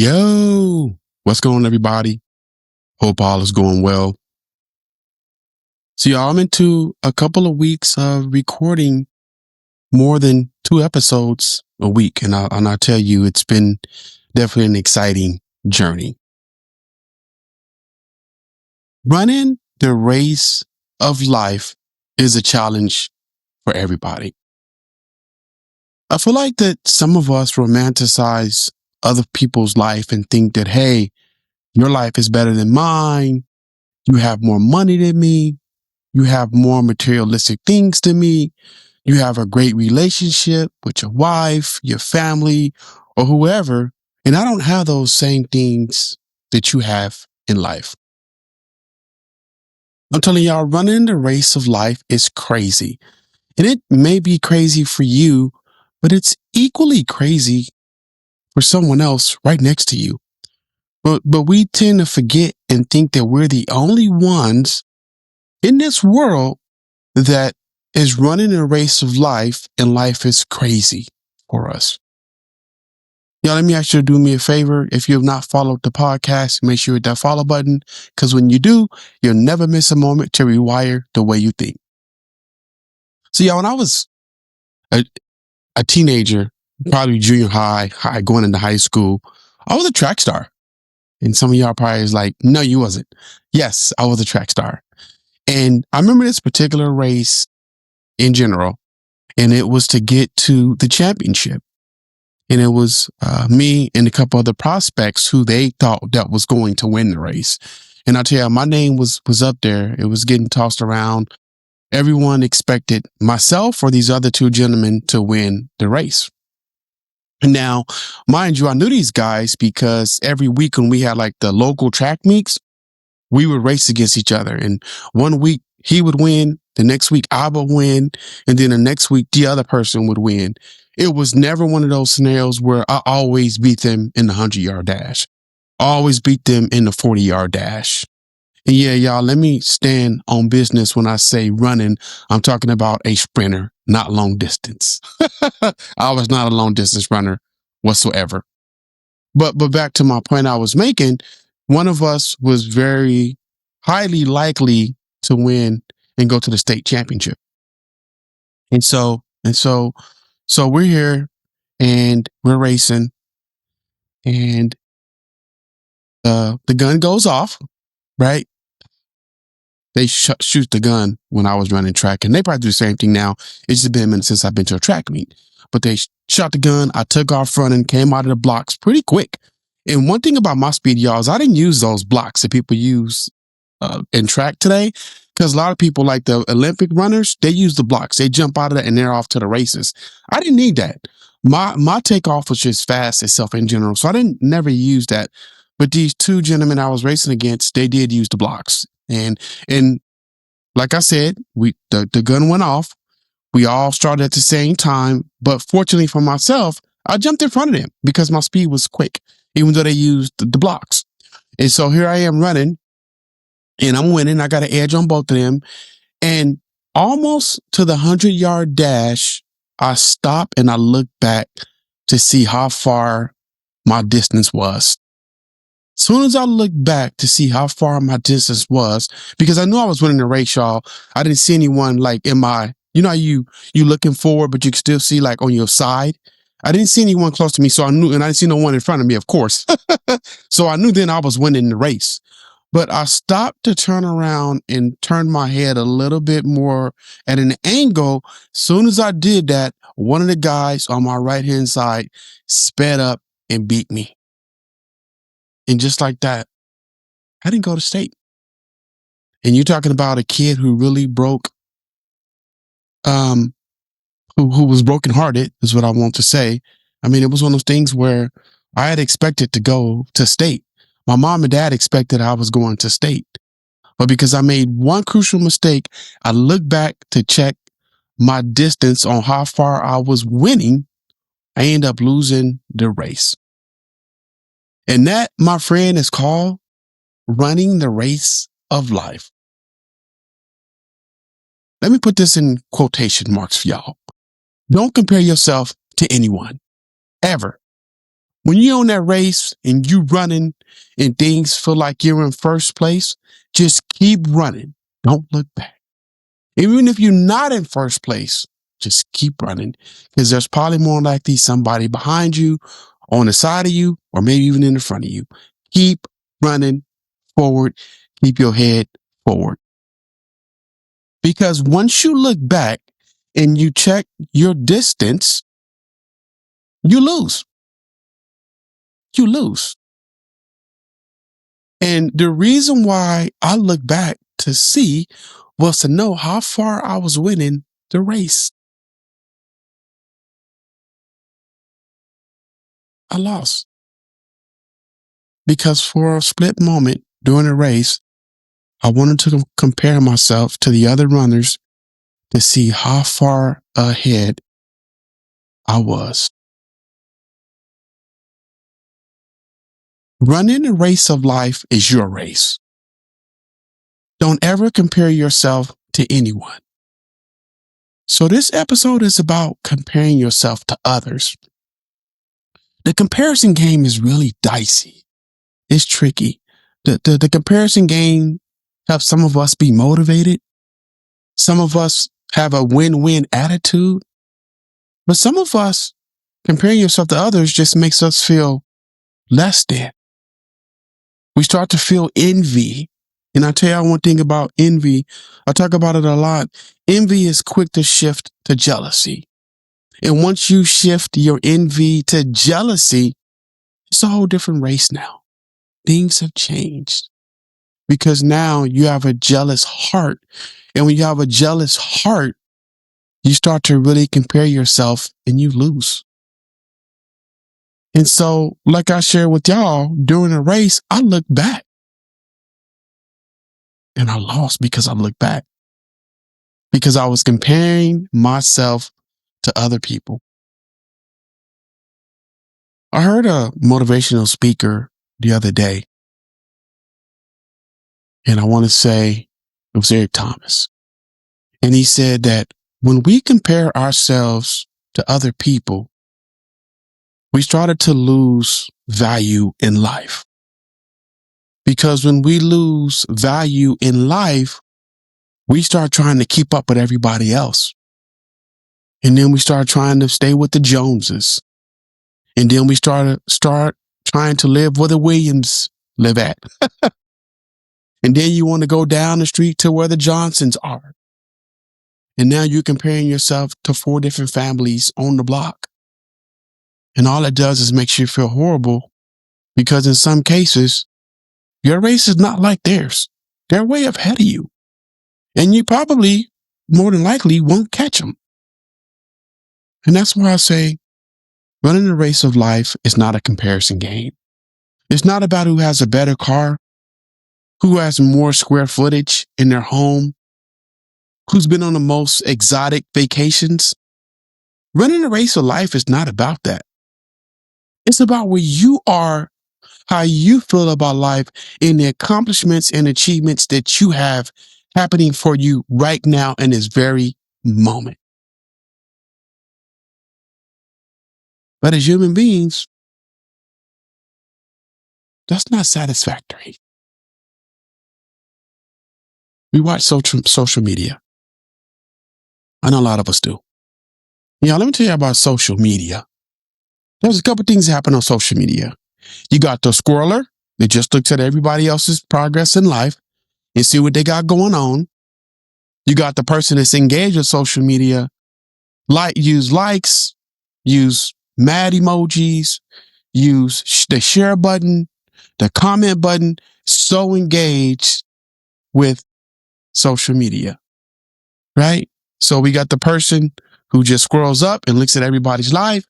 Yo, what's going on, everybody? Hope all is going well. So, y'all, I'm into a couple of weeks of recording more than 2 episodes a week. And I'll tell you, it's been definitely an exciting journey. Running the race of life is a challenge for everybody. I feel like that some of us romanticize other people's life and think that, hey, your life is better than mine. You have more money than me. You have more materialistic things than me. You have a great relationship with your wife, your family, or whoever. And I don't have those same things that you have in life. I'm telling y'all, running the race of life is crazy. And it may be crazy for you, but it's equally crazy for someone else right next to you. But we tend to forget and think that we're the only ones in this world that is running a race of life, and life is crazy for us. Y'all, let me ask you to do me a favor. If you have not followed the podcast, make sure you hit that follow button, because when you do, you'll never miss a moment to rewire the way you think. So, y'all, when I was a teenager, probably junior high, going into high school, I was a track star. And some of y'all probably is like, no, you wasn't. Yes, I was a track star. And I remember this particular race in general, and it was to get to the championship. And it was me and a couple other prospects who they thought that was going to win the race. And I tell you, my name was up there. It was getting tossed around. Everyone expected myself or these other two gentlemen to win the race. Now, mind you, I knew these guys because every week when we had like the local track meets, we would race against each other. And one week he would win, the next week I would win, and then the next week the other person would win. It was never one of those scenarios where I always beat them in the 100-yard dash. I always beat them in the 40-yard dash. And yeah, y'all, let me stand on business when I say running. I'm talking about a sprinter, not long distance. I was not a long distance runner whatsoever. But back to my point I was making, one of us was very highly likely to win and go to the state championship. And so we're here and we're racing, and the gun goes off, right? They shoot the gun when I was running track, and they probably do the same thing now. It's just been a minute since I've been to a track meet, but they shot the gun. I took off running, came out of the blocks pretty quick. And one thing about my speed, y'all, is I didn't use those blocks that people use in track today, because a lot of people, like the Olympic runners, they use the blocks. They jump out of that and they're off to the races. I didn't need that. My takeoff was just fast itself in general, so I didn't never use that. But these two gentlemen I was racing against, they did use the blocks. And like I said, the gun went off. We all started at the same time. But fortunately for myself, I jumped in front of them because my speed was quick, even though they used the blocks. And so here I am running, and I'm winning. I got an edge on both of them. And almost to the 100-yard dash, I stop and I look back to see how far my distance was. Soon as I looked back to see how far my distance was, because I knew I was winning the race, y'all, I didn't see anyone like in my, how you looking forward, but you can still see like on your side. I didn't see anyone close to me, so I knew, and I didn't see no one in front of me, of course. So I knew then I was winning the race. But I stopped to turn around and turn my head a little bit more at an angle. Soon as I did that, one of the guys on my right-hand side sped up and beat me. And just like that, I didn't go to state. And you're talking about a kid who really broke, who was brokenhearted, is what I want to say. I mean, it was one of those things where I had expected to go to state. My mom and dad expected I was going to state. But because I made one crucial mistake, I looked back to check my distance on how far I was winning. I ended up losing the race. And that, my friend, is called running the race of life. Let me put this in quotation marks for y'all. Don't compare yourself to anyone, ever. When you're on that race and you running and things feel like you're in first place, just keep running. Don't look back. Even if you're not in first place, just keep running because there's probably more likely somebody behind you, on the side of you, or maybe even in the front of you. Keep running forward. Keep your head forward. Because once you look back and you check your distance, you lose. You lose. And the reason why I look back to see was to know how far I was winning the race. I lost because for a split moment during the race, I wanted to compare myself to the other runners to see how far ahead I was. Running the race of life is your race. Don't ever compare yourself to anyone. So this episode is about comparing yourself to others. The comparison game is really dicey. It's tricky. The comparison game helps some of us be motivated. Some of us have a win-win attitude. But some of us, comparing yourself to others just makes us feel less than. We start to feel envy. And I tell you one thing about envy. I talk about it a lot. Envy is quick to shift to jealousy. And once you shift your envy to jealousy, it's a whole different race now. Things have changed because now you have a jealous heart. And when you have a jealous heart, you start to really compare yourself and you lose. And so, like I shared with y'all during the race, I looked back and I lost because I looked back because I was comparing myself to other people. I heard a motivational speaker the other day, and I want to say it was Eric Thomas. And he said that when we compare ourselves to other people, we started to lose value in life. Because when we lose value in life, we start trying to keep up with everybody else. And then we start trying to stay with the Joneses. And then we start trying to live where the Williams live at. And then you want to go down the street to where the Johnsons are. And now you're comparing yourself to 4 different families on the block. And all it does is makes you feel horrible because in some cases, your race is not like theirs. They're way ahead of you. And you probably, more than likely, won't catch them. And that's why I say running the race of life is not a comparison game. It's not about who has a better car, who has more square footage in their home, who's been on the most exotic vacations. Running the race of life is not about that. It's about where you are, how you feel about life, and the accomplishments and achievements that you have happening for you right now in this very moment. But as human beings, that's not satisfactory. We watch social media. I know a lot of us do. Let me tell you about social media. There's a couple things that happen on social media. You got the scroller that just looks at everybody else's progress in life and see what they got going on. You got the person that's engaged with social media, use likes, use mad emojis, use the share button, the comment button, so engaged with social media, right? So we got the person who just scrolls up and looks at everybody's life,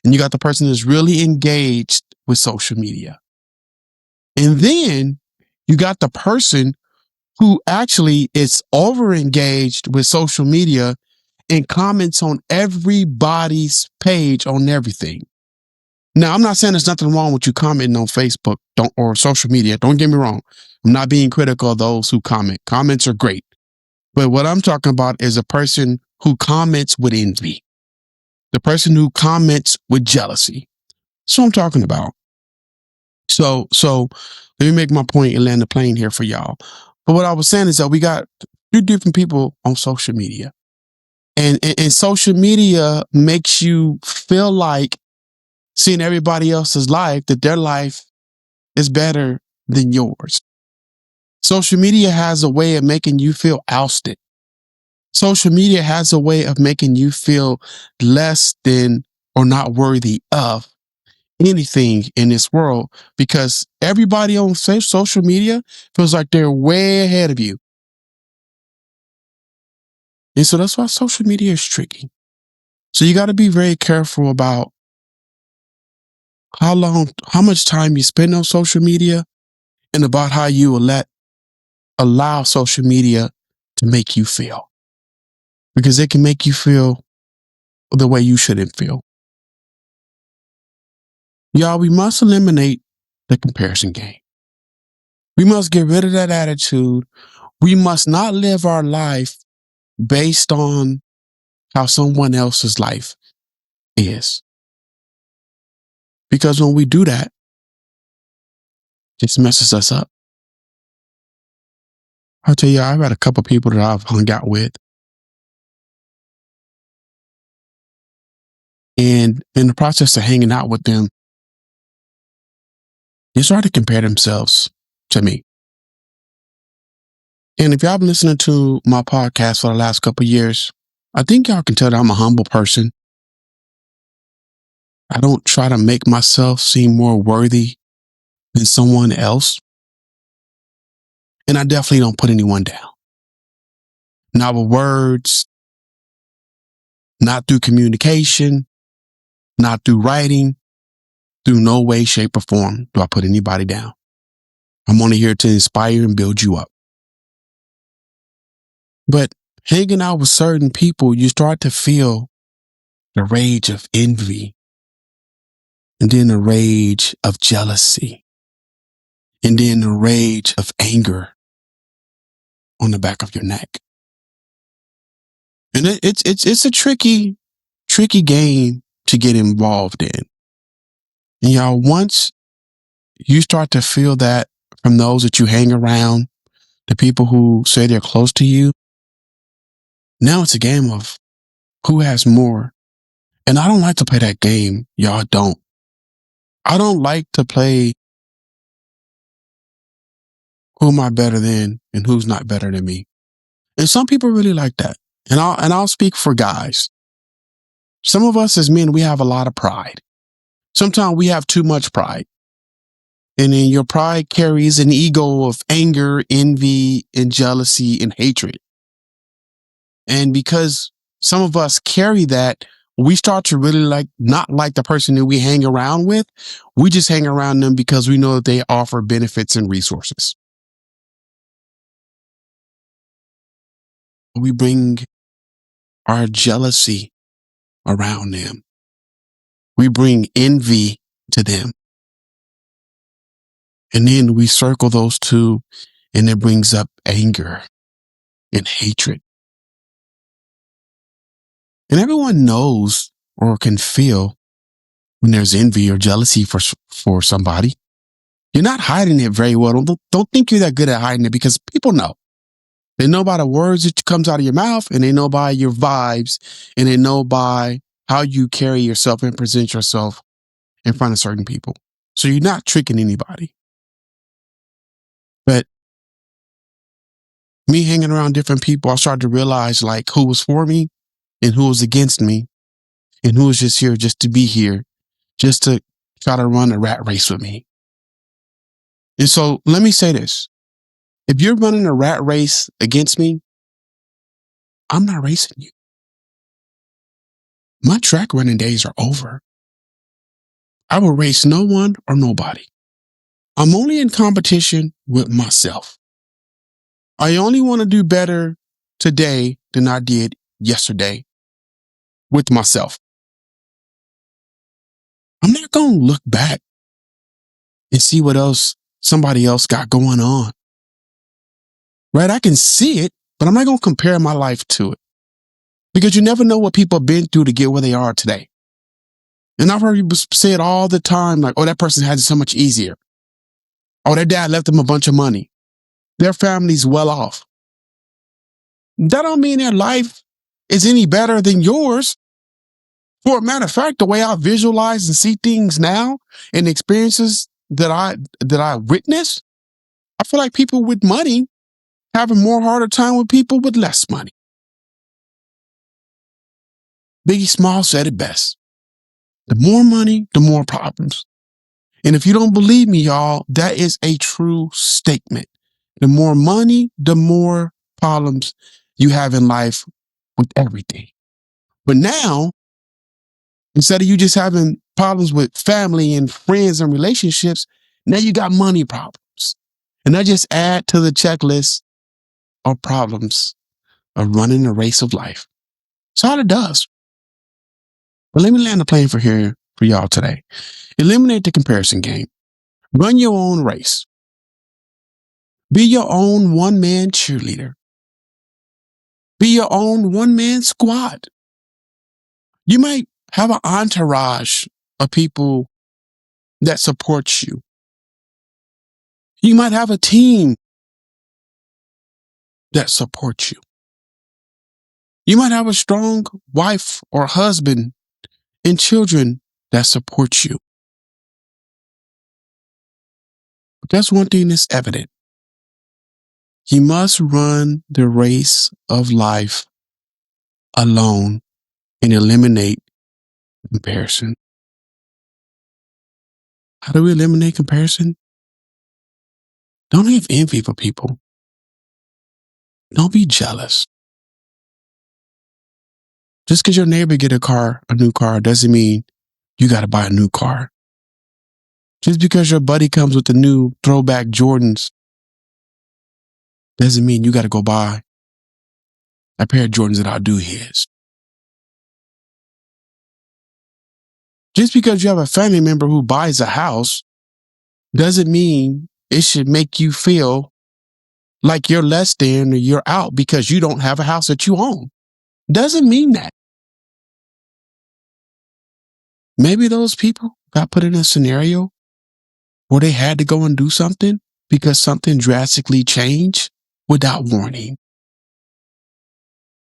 and you got the person that's really engaged with social media. And then you got the person who actually is over engaged with social media and comments on everybody's page on everything. Now, I'm not saying there's nothing wrong with you commenting on Facebook or social media. Don't get me wrong. I'm not being critical of those who comment. Comments are great. But what I'm talking about is a person who comments with envy, the person who comments with jealousy, That's what I'm talking about. So let me make my point and land the plane here for y'all. But what I was saying is that we got two different people on social media. And social media makes you feel like seeing everybody else's life, that their life is better than yours. Social media has a way of making you feel ousted. Social media has a way of making you feel less than or not worthy of anything in this world because everybody on social media feels like they're way ahead of you. And so that's why social media is tricky. So you got to be very careful about how much time you spend on social media and about how you will allow social media to make you feel because it can make you feel the way you shouldn't feel. Y'all, we must eliminate the comparison game. We must get rid of that attitude. We must not live our life based on how someone else's life is. Because when we do that, it just messes us up. I'll tell you, I've had a couple people that I've hung out with. And in the process of hanging out with them, they start to compare themselves to me. And if y'all been listening to my podcast for the last couple of years, I think y'all can tell that I'm a humble person. I don't try to make myself seem more worthy than someone else. And I definitely don't put anyone down. Not with words, not through communication, not through writing, through no way, shape, or form do I put anybody down. I'm only here to inspire and build you up. But hanging out with certain people, you start to feel the rage of envy, and then the rage of jealousy, and then the rage of anger on the back of your neck. And it's a tricky game to get involved in. And y'all, once you start to feel that from those that you hang around, the people who say they're close to you, now it's a game of who has more. And I don't like to play that game. Y'all don't. I don't like to play who am I better than and who's not better than me. And some people really like that. And I'll speak for guys. Some of us as men, we have a lot of pride. Sometimes we have too much pride. And then your pride carries an ego of anger, envy, and jealousy and hatred. And because some of us carry that, we start to really not like the person that we hang around with. We just hang around them because we know that they offer benefits and resources. We bring our jealousy around them. We bring envy to them. And then we circle those two, and it brings up anger and hatred. And everyone knows or can feel when there's envy or jealousy for somebody. You're not hiding it very well. Don't think you're that good at hiding it because people know. They know by the words that comes out of your mouth, and they know by your vibes, and they know by how you carry yourself and present yourself in front of certain people. So you're not tricking anybody. But me hanging around different people, I started to realize who was for me and who was against me and who was just here just to be here, just to try to run a rat race with me. And so let me say this. If you're running a rat race against me, I'm not racing you. My track running days are over. I will race no one or nobody. I'm only in competition with myself. I only want to do better today than I did yesterday with myself. I'm not going to look back and see what else somebody else got going on. Right? I can see it, but I'm not going to compare my life to it because you never know what people have been through to get where they are today. And I've heard people say it all the time, like, oh, that person has it so much easier. Oh, their dad left them a bunch of money. Their family's well off. That don't mean their life is any better than yours. For a matter of fact, the way I visualize and see things now and experiences that I witness, I feel like people with money have a more harder time with people with less money. Biggie Small said it best. The more money, the more problems. And if you don't believe me, y'all, that is a true statement. The more money, the more problems you have in life with everything. But now, instead of you just having problems with family and friends and relationships, now you got money problems. And that just add to the checklist of problems of running the race of life. That's all it does. But let me land the plane for here for y'all today. Eliminate the comparison game. Run your own race. Be your own one-man cheerleader. Be your own one-man squad. You might have an entourage of people that support you. You might have a team that supports you. You might have a strong wife or husband and children that support you. But that's one thing that's evident. You must run the race of life alone and eliminate comparison. How do we eliminate comparison? Don't have envy for people. Don't be jealous. Just because your neighbor get a new car, doesn't mean you got to buy a new car. Just because your buddy comes with the new throwback Jordans, doesn't mean you got to go buy a pair of Jordans that outdo his. Just because you have a family member who buys a house, doesn't mean it should make you feel like you're less than or you're out because you don't have a house that you own. Doesn't mean that. Maybe those people got put in a scenario where they had to go and do something because something drastically changed without warning.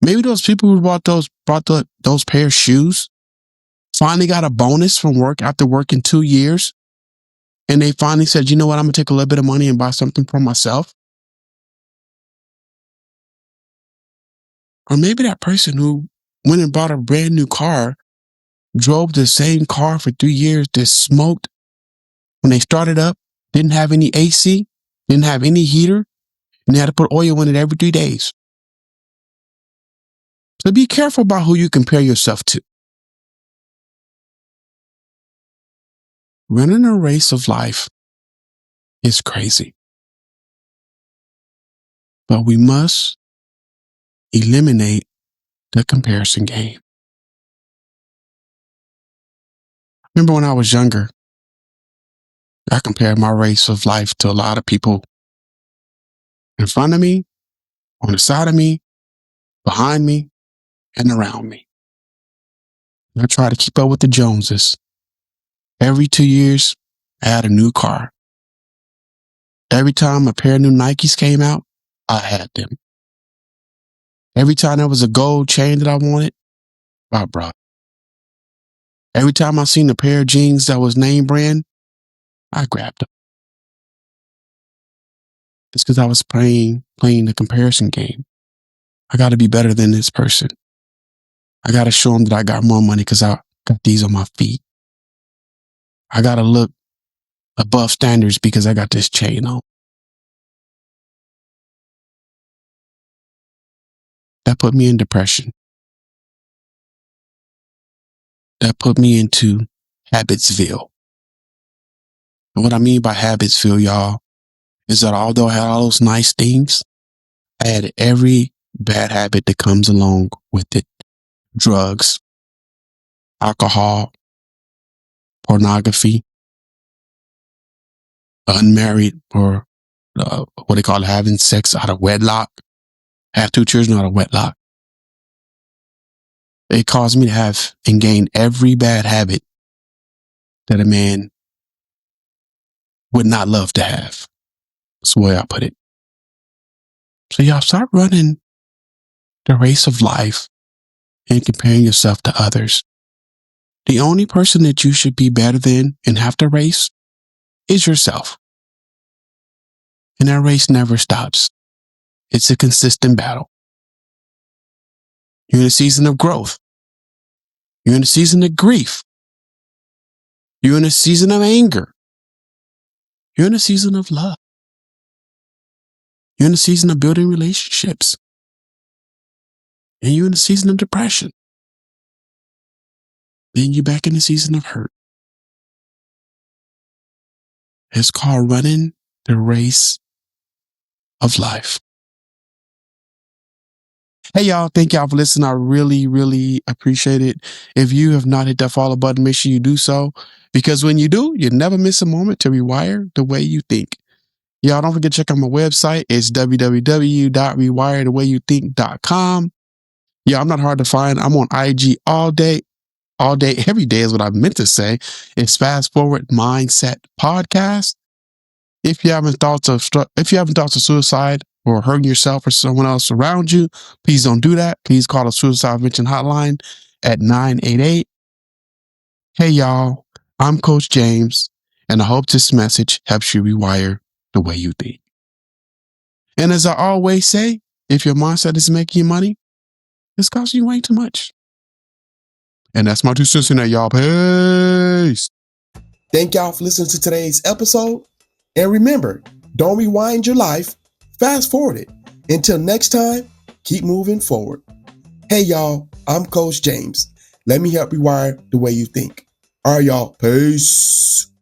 Maybe those people who bought those pair of shoes finally got a bonus from work after working 2 years. And they finally said, you know what, I'm going to take a little bit of money and buy something for myself. Or maybe that person who went and bought a brand new car, drove the same car for 3 years, that smoked when they started up, didn't have any AC, didn't have any heater, and they had to put oil in it every 3 days. So be careful about who you compare yourself to. Running a race of life is crazy. But we must eliminate the comparison game. Remember when I was younger, I compared my race of life to a lot of people in front of me, on the side of me, behind me, and around me. I tried to keep up with the Joneses. Every 2 years, I had a new car. Every time a pair of new Nikes came out, I had them. Every time there was a gold chain that I wanted, I brought. Every time I seen a pair of jeans that was name brand, I grabbed them. It's because I was playing the comparison game. I got to be better than this person. I got to show them that I got more money because I got these on my feet. I got to look above standards because I got this chain on. That put me in depression. That put me into Habitsville. And what I mean by Habitsville, y'all, is that although I had all those nice things, I had every bad habit that comes along with it. Drugs, alcohol, pornography, unmarried, or what they call having sex out of wedlock. I have 2 children out of wedlock. It caused me to have and gain every bad habit that a man would not love to have. That's the way I put it. So y'all start running the race of life and comparing yourself to others. The only person that you should be better than and have to race is yourself. And that race never stops. It's a consistent battle. You're in a season of growth. You're in a season of grief. You're in a season of anger. You're in a season of love. You're in a season of building relationships. And you're in a season of depression. Then you're back in a season of hurt. It's called running the race of life. Hey, y'all. Thank y'all for listening. I really, really appreciate it. If you have not hit that follow button, make sure you do so. Because when you do, you never miss a moment to rewire the way you think. Y'all don't forget to check out my website. It's www.rewirethewayouthink.com. Yeah, I'm not hard to find. I'm on IG all day, every day is what I meant to say. It's Fast Forward Mindset Podcast. If you having thoughts of suicide or hurting yourself or someone else around you, please don't do that. Please call the suicide prevention hotline at 988. Hey y'all, I'm Coach James, and I hope this message helps you rewire the way you think. And as I always say, if your mindset is making you money, it's costing you way too much. And that's my 2 cents in that, y'all. Peace. Thank y'all for listening to today's episode. And remember, don't rewind your life, fast forward it. Until next time, keep moving forward. Hey y'all, I'm Coach James. Let me help rewire the way you think. All right, y'all. Peace.